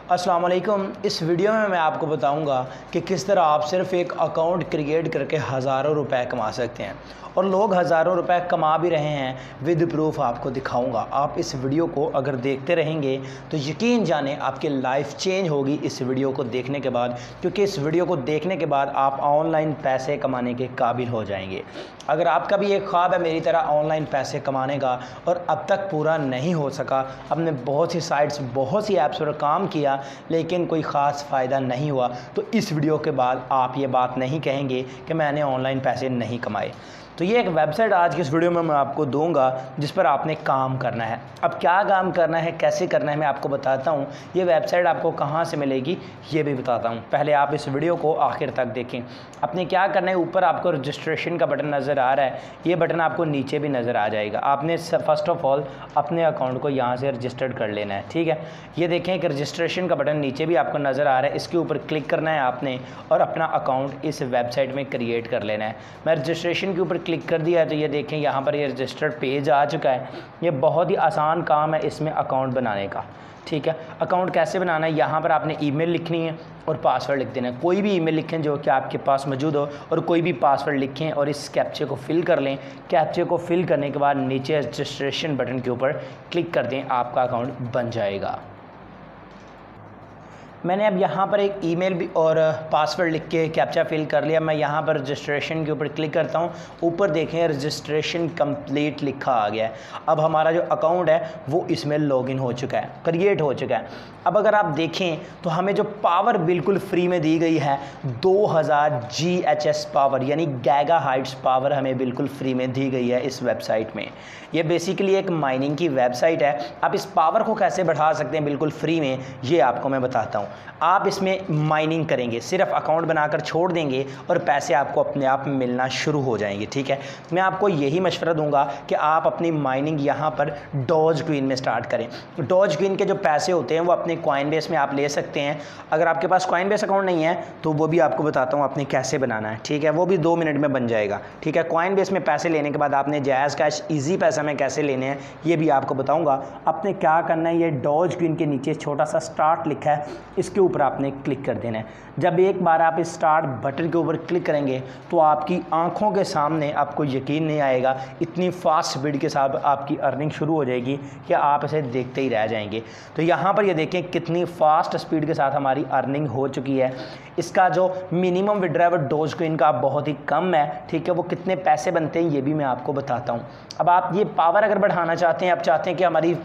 अस्सलाम वालेकुम। इस वीडियो में मैं आपको बताऊंगा कि किस तरह आप सिर्फ एक अकाउंट क्रिएट करके हज़ारों रुपए कमा सकते हैं और लोग हज़ारों रुपए कमा भी रहे हैं। विद प्रूफ आपको दिखाऊंगा। आप इस वीडियो को अगर देखते रहेंगे तो यकीन जाने आपकी लाइफ चेंज होगी इस वीडियो को देखने के बाद, क्योंकि इस वीडियो को देखने के बाद आप ऑनलाइन पैसे कमाने के काबिल हो जाएंगे। अगर आपका भी एक ख्वाब है मेरी तरह ऑनलाइन पैसे कमाने का और अब तक पूरा नहीं हो सका, आपने बहुत सी साइट्स बहुत सी ऐप्स पर काम किया लेकिन कोई ख़ास फ़ायदा नहीं हुआ, तो इस वीडियो के बाद आप ये बात नहीं कहेंगे कि मैंने ऑनलाइन पैसे नहीं कमाए। तो ये एक वेबसाइट आज की इस वीडियो में मैं आपको दूंगा जिस पर आपने काम करना है। अब क्या काम करना है, कैसे करना है, मैं आपको बताता हूँ। ये वेबसाइट आपको कहाँ से मिलेगी ये भी बताता हूँ। पहले आप इस वीडियो को आखिर तक देखें। आपने क्या करना है, ऊपर आपको रजिस्ट्रेशन का बटन नज़र आ रहा है, ये बटन आपको नीचे भी नज़र आ जाएगा। आपने फर्स्ट ऑफ ऑल अपने अकाउंट को यहाँ से रजिस्टर्ड कर लेना है, ठीक है। ये देखें कि रजिस्ट्रेशन का बटन नीचे भी आपको नज़र आ रहा है, इसके ऊपर क्लिक करना है आपने और अपना अकाउंट इस वेबसाइट में क्रिएट कर लेना है। मैं रजिस्ट्रेशन के ऊपर क्लिक कर दिया है तो ये देखें यहाँ पर ये रजिस्टर्ड पेज आ चुका है। ये बहुत ही आसान काम है इसमें अकाउंट बनाने का, ठीक है। अकाउंट कैसे बनाना है, यहाँ पर आपने ईमेल लिखनी है और पासवर्ड लिख देना है। कोई भी ईमेल लिखें जो कि आपके पास मौजूद हो और कोई भी पासवर्ड लिखें और इस कैप्चे को फिल कर लें। कैप्चे को फिल करने के बाद नीचे रजिस्ट्रेशन बटन के ऊपर क्लिक कर दें, आपका अकाउंट बन जाएगा। मैंने अब यहाँ पर एक ईमेल भी और पासवर्ड लिख के कैप्चा फिल कर लिया। मैं यहाँ पर रजिस्ट्रेशन के ऊपर क्लिक करता हूँ, ऊपर देखें रजिस्ट्रेशन कंप्लीट लिखा आ गया है। अब हमारा जो अकाउंट है वो इसमें लॉगिन हो चुका है, क्रिएट हो चुका है। अब अगर आप देखें तो हमें जो पावर बिल्कुल फ्री में दी गई है 2000 GHz पावर यानी गैगा हाइट्स पावर हमें बिल्कुल फ्री में दी गई है इस वेबसाइट में। ये बेसिकली एक माइनिंग की वेबसाइट है। आप इस पावर को कैसे बढ़ा सकते हैं बिल्कुल फ्री में, ये आपको मैं बताता हूँ। आप इसमें माइनिंग करेंगे, सिर्फ अकाउंट बनाकर छोड़ देंगे और पैसे आपको अपने आप मिलना शुरू हो जाएंगे, ठीक है। मैं आपको यही मशवरा दूंगा कि आप अपनी माइनिंग यहाँ पर डॉजकॉइन में स्टार्ट करें। डॉजकॉइन के जो पैसे होते हैं वो अपने कॉइनबेस में आप ले सकते हैं। अगर आपके पास कॉइनबेस अकाउंट नहीं है तो वो भी आपको बताता हूँ आपने कैसे बनाना है, ठीक है। वो भी 2 मिनट में बन जाएगा, ठीक है। कॉइनबेस में पैसे लेने के बाद आपने जायज़ कैश ईजी पैसा में कैसे लेने हैं ये भी आपको बताऊँगा। आपने क्या करना है, ये डॉजकॉइन के नीचे छोटा सा स्टार्ट लिखा है, इसके ऊपर आपने क्लिक कर देना है। जब एक बार आप इस स्टार्ट बटन के ऊपर क्लिक करेंगे तो आपकी आंखों के सामने, आपको यकीन नहीं आएगा इतनी फास्ट स्पीड के साथ आपकी अर्निंग शुरू हो जाएगी कि आप इसे देखते ही रह जाएंगे। तो यहाँ पर ये देखें कितनी फास्ट स्पीड के साथ हमारी अर्निंग हो चुकी है। इसका जो मिनिमम विड्रॉ डॉजकॉइन का बहुत ही कम है, ठीक है। वो कितने पैसे बनते हैं ये भी मैं आपको बताता हूँ। अब आप ये पावर अगर बढ़ाना चाहते हैं, आप चाहते हैं कि हमारी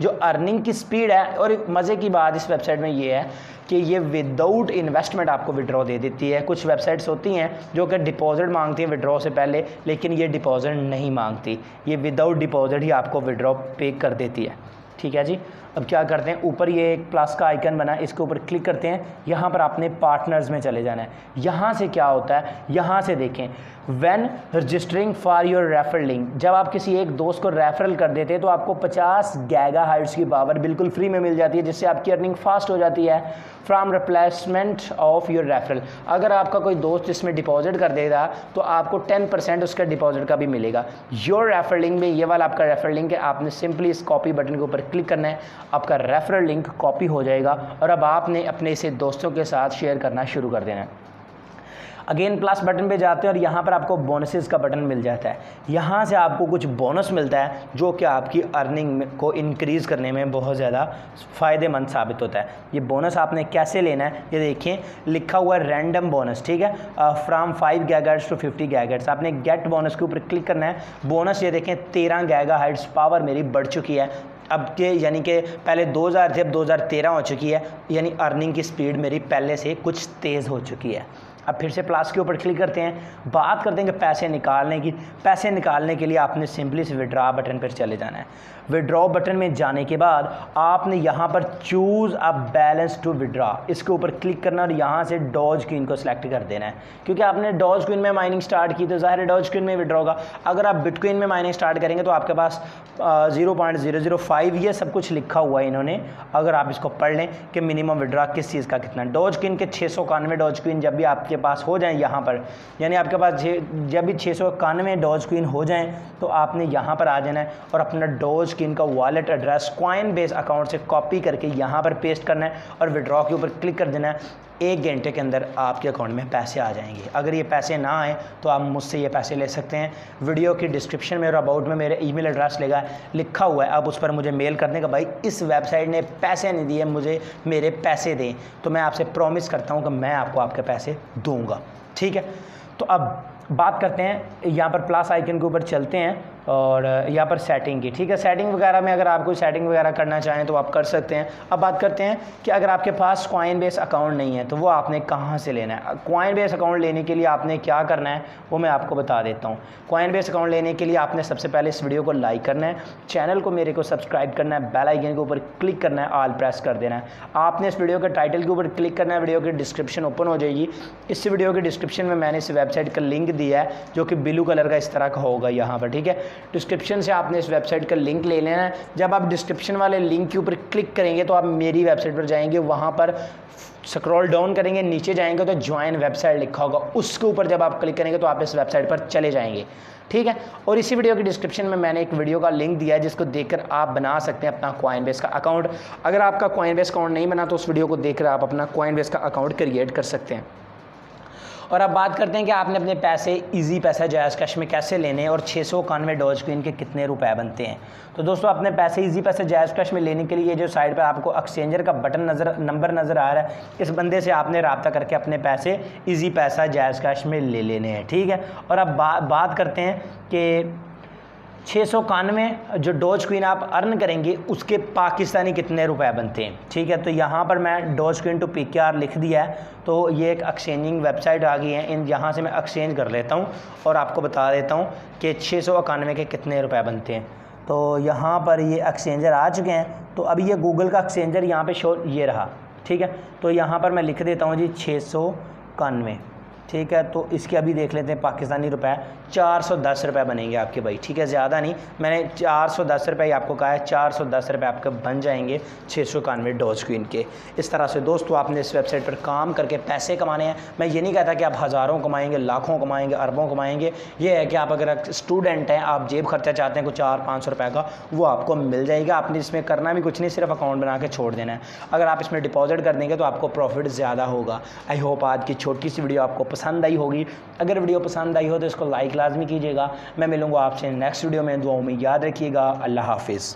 जो अर्निंग की स्पीड है, और मज़े की बात इस वेबसाइट में ये है कि ये विदाउट इन्वेस्टमेंट आपको विड्रॉ दे देती है। कुछ वेबसाइट्स होती हैं जो कि डिपॉजिट मांगती हैं विड्रॉ से पहले, लेकिन ये डिपॉजिट नहीं मांगती, ये विदाउट डिपॉजिट ही आपको विड्रॉ पे कर देती है, ठीक है जी। अब क्या करते हैं, ऊपर ये एक प्लस का आइकन बना है, इसके ऊपर क्लिक करते हैं। यहाँ पर आपने पार्टनर्स में चले जाना है। यहाँ से क्या होता है, यहाँ से देखें when registering for your referral link, जब आप किसी एक दोस्त को रेफरल कर देते हैं तो आपको 50 गैगा हाइट्स की पावर बिल्कुल फ्री में मिल जाती है, जिससे आपकी अर्निंग फास्ट हो जाती है from replacement of your referral. अगर आपका कोई दोस्त इसमें डिपॉजिट कर देगा तो आपको 10% उसका डिपॉजिट का भी मिलेगा। योर रेफरल लिंक में ये वाला आपका रेफरल लिंक है, आपने सिंपली इस कॉपी बटन के ऊपर क्लिक करना है, आपका रेफरल लिंक कॉपी हो जाएगा और अब आपने अपने इसे दोस्तों के साथ शेयर करना शुरू कर देना है। अगेन प्लस बटन पे जाते हैं और यहाँ पर आपको बोनसेस का बटन मिल जाता है। यहाँ से आपको कुछ बोनस मिलता है जो कि आपकी अर्निंग को इंक्रीज़ करने में बहुत ज़्यादा फ़ायदेमंद साबित होता है। ये बोनस आपने कैसे लेना है, ये देखिए लिखा हुआ है रैंडम बोनस, ठीक है, फ्राम 5 गैगाहर्ट्ज़ टू 50 गैगाहर्ट्ज़। आपने गेट बोनस के ऊपर क्लिक करना है। बोनस ये देखें 13 गैगाहर्ट्ज़ पावर मेरी बढ़ चुकी है अब के, यानी कि पहले 2000 थे अब 2013 हो चुकी है, यानी अर्निंग की स्पीड मेरी पहले से कुछ तेज़ हो चुकी है। अब फिर से प्लस के ऊपर क्लिक करते हैं, बात करते हैं कि पैसे निकालने की। पैसे निकालने के लिए आपने सिंपली इस विड्रॉ बटन पर चले जाना है। विड्रॉ बटन में जाने के बाद आपने यहाँ पर choose a balance to withdraw, इसके ऊपर क्लिक करना और यहाँ से डॉजकॉइन को सिलेक्ट कर देना है। क्योंकि आपने डॉजकॉइन में माइनिंग स्टार्ट की तो ज़ाहिर है डॉजकॉइन में विड्रॉ होगा। अगर आप बिटकॉइन में माइनिंग स्टार्ट करेंगे तो आपके पास 0.005 ये सब कुछ लिखा हुआ है इन्होंने, अगर आप इसको पढ़ लें कि मिनिमम विड्रॉ किस चीज़ का कितना। डॉजकॉइन के 691 डॉजकॉइन जब भी आपके पास हो जाएं यहाँ पर, यानी आपके पास जब भी 691 डॉजकॉइन हो जाएं तो आपने यहाँ पर आ जाना है और अपना डॉज डोजकॉइन का वॉलेट एड्रेस कॉइनबेस अकाउंट से कॉपी करके यहाँ पर पेस्ट करना है और विड्रॉ के ऊपर क्लिक कर देना है। 1 घंटे के अंदर आपके अकाउंट में पैसे आ जाएंगे। अगर ये पैसे ना आए तो आप मुझसे ये पैसे ले सकते हैं। वीडियो की डिस्क्रिप्शन में और अबाउट में मेरे ईमेल एड्रेस लिखा हुआ है, आप उस पर मुझे मेल करने का, भाई इस वेबसाइट ने पैसे नहीं दिए, मुझे मेरे पैसे दें, तो मैं आपसे प्रॉमिस करता हूँ कि मैं आपको आपके पैसे दूँगा। ठीक है, तो अब बात करते हैं, यहाँ पर प्लस आइकन के ऊपर चलते हैं और यहाँ पर सेटिंग की। ठीक है, सेटिंग वगैरह में अगर आप कोई सेटिंग वगैरह करना चाहें तो आप कर सकते हैं। अब बात करते हैं कि अगर आपके पास कॉइनबेस अकाउंट नहीं है तो वो आपने कहाँ से लेना है। कॉइनबेस अकाउंट लेने के लिए आपने क्या करना है वो मैं आपको बता देता हूँ। कॉइनबेस अकाउंट लेने के लिए आपने सबसे पहले इस वीडियो को लाइक करना है, चैनल को मेरे को सब्सक्राइब करना है, बेल आइकन के ऊपर क्लिक करना है, ऑल प्रेस कर देना है। आपने इस वीडियो के टाइटल के ऊपर क्लिक करना है, वीडियो की डिस्क्रिप्शन ओपन हो जाएगी। इस वीडियो की डिस्क्रिप्शन में मैंने इस वेबसाइट का लिंक दिया है जो कि ब्लू कलर का इस तरह का होगा यहाँ पर। ठीक है, डिस्क्रिप्शन से आपने इस वेबसाइट का लिंक ले लेना है। जब आप डिस्क्रिप्शन वाले लिंक के ऊपर क्लिक करेंगे तो आप मेरी वेबसाइट पर जाएंगे, वहाँ पर स्क्रॉल डाउन करेंगे, नीचे जाएंगे तो ज्वाइन वेबसाइट लिखा होगा, उसके ऊपर जब आप क्लिक करेंगे तो आप इस वेबसाइट पर चले जाएंगे। ठीक है, और इसी वीडियो की डिस्क्रिप्शन में मैंने एक वीडियो का लिंक दिया है जिसको देखकर आप बना सकते हैं अपना कॉइनबेस का अकाउंट। अगर आपका कॉइनबेस अकाउंट नहीं बना तो उस वीडियो को देखकर आप अपना कॉइनबेस का अकाउंट क्रिएट कर सकते हैं। और अब बात करते हैं कि आपने अपने पैसे इजी पैसा जायज़ कैश में कैसे लेने हैं और 691 डोजकॉइन के कितने रुपए बनते हैं। तो दोस्तों, अपने पैसे इजी पैसे जायज़ कैश में लेने के लिए जो साइड पे आपको एक्सचेंजर का नंबर नज़र आ रहा है, इस बंदे से आपने रब्ता करके अपने पैसे इजी पैसा जायज़ कैश में ले लेने हैं। ठीक है, और अब बात करते हैं कि 691 जो डोजकॉइन आप अर्न करेंगे उसके पाकिस्तानी कितने रुपए बनते हैं। ठीक है, तो यहाँ पर मैं डोजकॉइन टू PKR लिख दिया है, तो ये एक एक्सचेंजिंग वेबसाइट आ गई है। यहाँ से मैं एक्सचेंज कर लेता हूँ और आपको बता देता हूँ कि 691 के कितने रुपए बनते हैं। तो यहाँ पर ये एक्सचेंजर आ चुके हैं। तो अभी ये गूगल का एक्सचेंजर यहाँ पे शो ये रहा। ठीक है, तो यहाँ पर मैं लिख देता हूँ जी 691। ठीक है, तो इसके अभी देख लेते हैं पाकिस्तानी रुपए 410 रुपये बनेंगे आपके भाई। ठीक है, ज़्यादा नहीं, मैंने 410 रुपये आपको कहा है, 410 रुपये आपके बन जाएंगे 691 डोजकॉइन के। इस तरह से दोस्तों आपने इस वेबसाइट पर काम करके पैसे कमाने हैं। मैं ये नहीं कहता कि आप हज़ारों कमाएंगे, लाखों कमाएंगे, अरबों कमाएंगे। ये है कि आप अगर स्टूडेंट हैं, आप जेब खर्चा चाहते हैं कुछ 400-500 रुपये का, वो आपको मिल जाएगा। आपने इसमें करना भी कुछ नहीं, सिर्फ अकाउंट बना के छोड़ देना है। अगर आप इसमें डिपॉजिट कर देंगे तो आपको प्रॉफिट ज़्यादा होगा। आई होप आज की छोटी सी वीडियो आपको पसंद आई होगी। अगर वीडियो पसंद आई हो तो इसको लाइक लाजमी कीजिएगा। मैं मिलूंगा आपसे नेक्स्ट वीडियो में। दुआओं में याद रखिएगा। अल्लाह हाफिज़।